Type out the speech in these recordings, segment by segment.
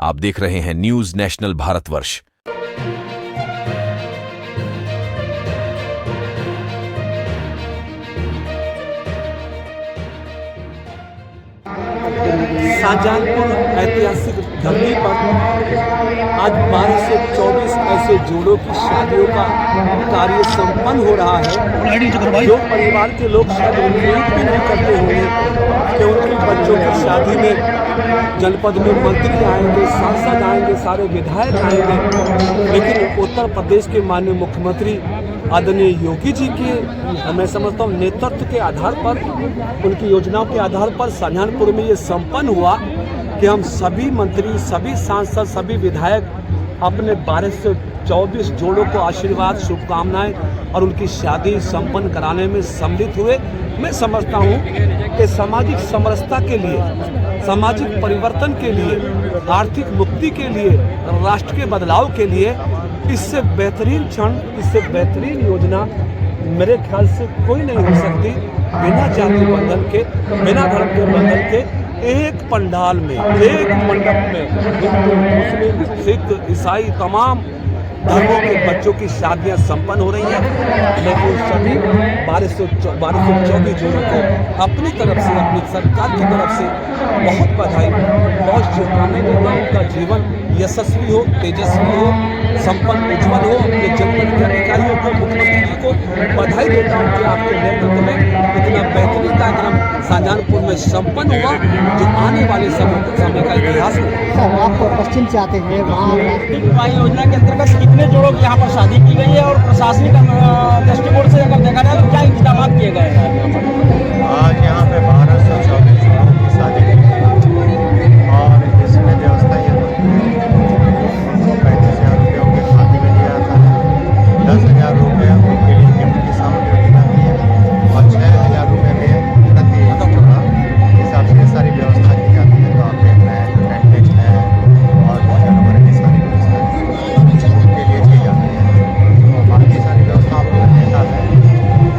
आप देख रहे हैं न्यूज नेशनल भारतवर्ष। शाहजहानपुर ऐतिहासिक धरती पर आज 1224 ऐसे जोड़ों की शादियों का कार्य संपन्न हो रहा है। जो परिवार के लोग शायद उम्मीद भी नहीं करते होंगे कि उनके बच्चों की शादी में जनपद में मंत्री आएंगे, सांसद आएंगे, सारे विधायक आएंगे, लेकिन उत्तर प्रदेश के माननीय मुख्यमंत्री आदरणीय योगी जी के मैं समझता हूँ नेतृत्व के आधार पर, उनकी योजनाओं के आधार पर शाहजहानपुर में ये संपन्न हुआ कि हम सभी मंत्री, सभी सांसद, सभी विधायक अपने 1224 जोड़ों को आशीर्वाद, शुभकामनाएं और उनकी शादी संपन्न कराने में सम्मिलित हुए। मैं समझता हूँ कि सामाजिक समरसता के लिए, सामाजिक परिवर्तन के लिए, आर्थिक मुक्ति के लिए, राष्ट्र के बदलाव के लिए इससे बेहतरीन क्षण, इससे बेहतरीन योजना मेरे ख्याल से कोई नहीं हो सकती। बिना जाति बंधन के, बिना धर्म के बंधन के एक पंडाल में, एक मंडप में हिंदू, मुस्लिम, सिख, ईसाई तमाम धर्मों के बच्चों की शादियां संपन्न हो रही हैं। मैं उन सभी 1224 जोड़ों को अपनी तरफ से, अपनी सरकार की तरफ से बहुत बधाई, बहुत शुभकामनाएं देता हूं। उनका जीवन यशस्वी हो, तेजस्वी हो, संपन्न, उज्जवल हो। अपने जनपद के अधिकारियों को, मुख्यमंत्री जी को बधाई देता हूँ कि आपके नेतृत्व में इतना बेहतरीन कार्यक्रम शाहजहानपुर में संपन्न हुआ, जो आने वाले समय का इतिहास है। सर, आप पश्चिम से आते हैं, वहाँ विवाह योजना के अंतर्गत कितने जोड़ों की यहाँ पर शादी की गई है और प्रशासनिक दृष्टिकोण से अगर देखा जाए तो क्या इंतजाम किए गए हैं? आज यहाँ पे 1224 जोड़ों की शादी की और इसमें व्यवस्था ये उनको 35,000 रुपये उनके खाते में दिया जाता है, 10,000 रुपये उनके लिए गिफ्ट की सामग्री दी जाती है और 6,000 रुपये में प्रति जोड़ा हिसाब से सारी व्यवस्था की जाती है। तो आप देख रहे हैं जो टेंट है और भोजन वगैरह की सारी व्यवस्था उनके लिए की जाती है। तो बाकी सारी व्यवस्था आपको देखा है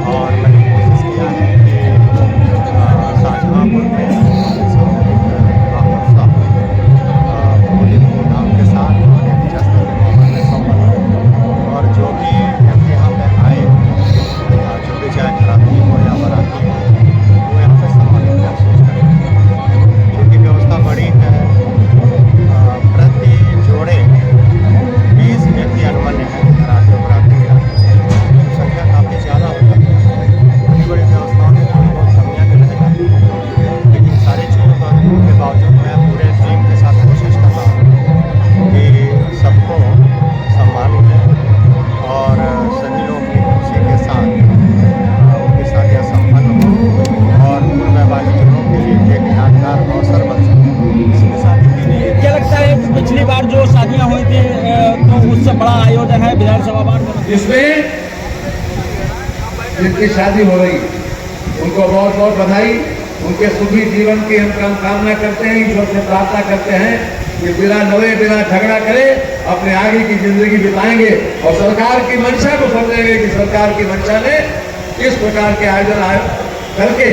और मैंने कोशिश किया है कि शाहजहानपुर में पूरी धूमधाम के साथ जश्न के माहौल में संपन्न हो और जो भी यहाँ पे आए, जो भी चाहे घराती हो या बराती हो, वो यहाँ पे सम्मानित महसूस करें। क्योंकि व्यवस्था बड़ी है, प्रति जोड़े 20 व्यक्ति अनुमन्य है। घराती और बराती संख्या काफ़ी ज़्यादा हो जाती है। बड़ी बड़ी व्यवस्थाओं में थोड़ी बहुत कमियाँ भी रह जाती हैं, लेकिन सारी चीज़ों के बावजूद मैं पूरे टीम के साथ कोशिश कर रहा हूँ कि सबको सम्मान मिले और सभी लोग की खुशी के साथ उनकी शादियाँ संपन्न हो और पूर्व वाली जोड़ों के लिए एक यादगार अवसर बन सके इसमें शादी के लिए। क्या लगता है कि पिछली बार जो शादियाँ हुई थी तो उससे बड़ा आयोजन है विधानसभा बार में, इसमें जिनकी शादी हो रही उनको बहुत बहुत बधाई। उनके सुखी जीवन की हम कामना करते हैं, ईश्वर से प्रार्थना करते हैं कि बिना लड़े, बिना झगड़ा करे अपने आगे की जिंदगी बिताएंगे और सरकार की मंशा को समझेंगे कि सरकार की मंशा ने किस प्रकार के आयोजन करके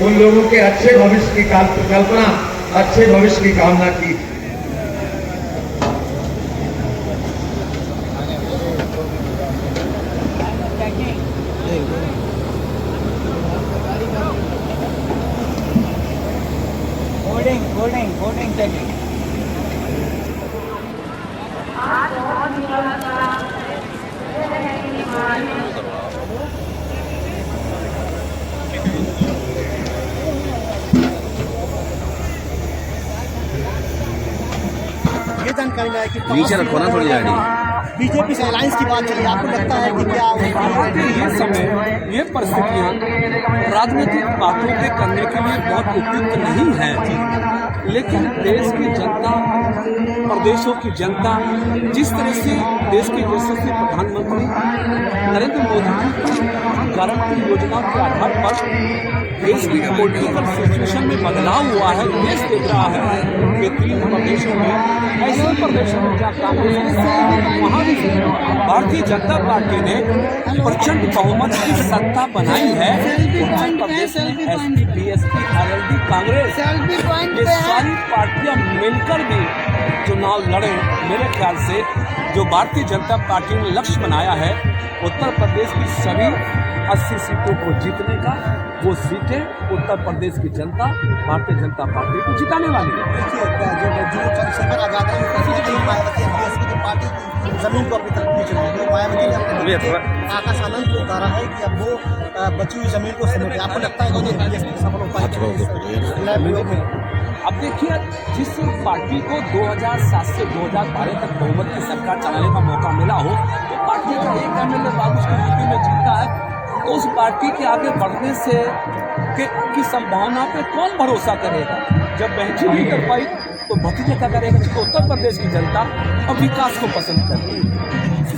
उन लोगों के अच्छे भविष्य की कल्पना, अच्छे भविष्य की कामना की। Holding checking. ये जानकारी मिला है कि नीचे रखो ना थोड़ी गाड़ी। बीजेपी से अलायंस की बात चली, आपको लगता है कि क्या ये समय, ये परिस्थितियाँ राजनीतिक बातों के करने के लिए बहुत उपयुक्त नहीं है, लेकिन देश की जनता, प्रदेशों की जनता जिस तरह से देश के यशस्वी प्रधानमंत्री नरेंद्र मोदी जी की गारंटी योजनाओं के आधार पर देश की पॉलिटिकल सिचुएशन में बदलाव हुआ है। देश देख रहा है कि 3 प्रदेशों में, ऐसे प्रदेशों में जहाँ कांग्रेस ने, वहाँ भी भारतीय जनता पार्टी ने प्रचंड बहुमत की सत्ता बनाई है। प्रदेश में एसपी, बीएसपी, आरएलडी, कांग्रेस ये सारी पार्टियां मिलकर भी चुनाव लड़े। मेरे ख्याल से जो भारतीय जनता पार्टी ने लक्ष्य बनाया है उत्तर प्रदेश की सभी 80 सीटों को जीतने का, वो सीटें उत्तर प्रदेश की जनता भारतीय जनता पार्टी को जिताने वाली है। देखिए जो चंद्रशेखर आजाद है मायावती बीएसपी की पार्टी जमीन को अपनी तरफ खींच रहे हैं। तो मायावती ने अपने बेटे आकाश आनंद को उतारा है कि अब वो बची हुई जमीन को समेटे। आपको लगता है कि बीएसपी सफल हो पाएगी? अब देखिए, जिस पार्टी को 2007 से 2012 तक बहुमत की सरकार चलाने का मौका मिला हो, तो पार्टी का एक एमएलए बाबू उसकी यूपी में जीता है, तो उस पार्टी के आगे बढ़ने से की संभावना पे कौन भरोसा करेगा? जब बहची नहीं कर पाई तो भतीजे क्या करेगा? क्योंकि उत्तर प्रदेश की जनता अब विकास को पसंद करती है,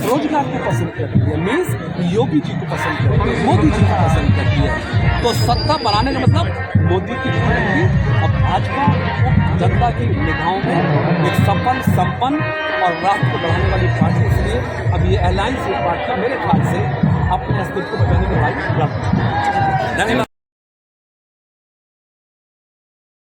रोजगार को पसंद करती है, मीन्स योगी जी को पसंद करती है, मोदी जी को पसंद करती है। तो सत्ता बनाने का मतलब मोदी की गारंटी। अब भाजपा जनता की निगाहों में एक सफल, संपन्न और राष्ट्र को बढ़ाने वाली पार्टी, इसलिए अब ये अलायंस पार्टी मेरे ख्याल से अपने अस्तित्व को बचाने के भाई लड़। धन्यवाद।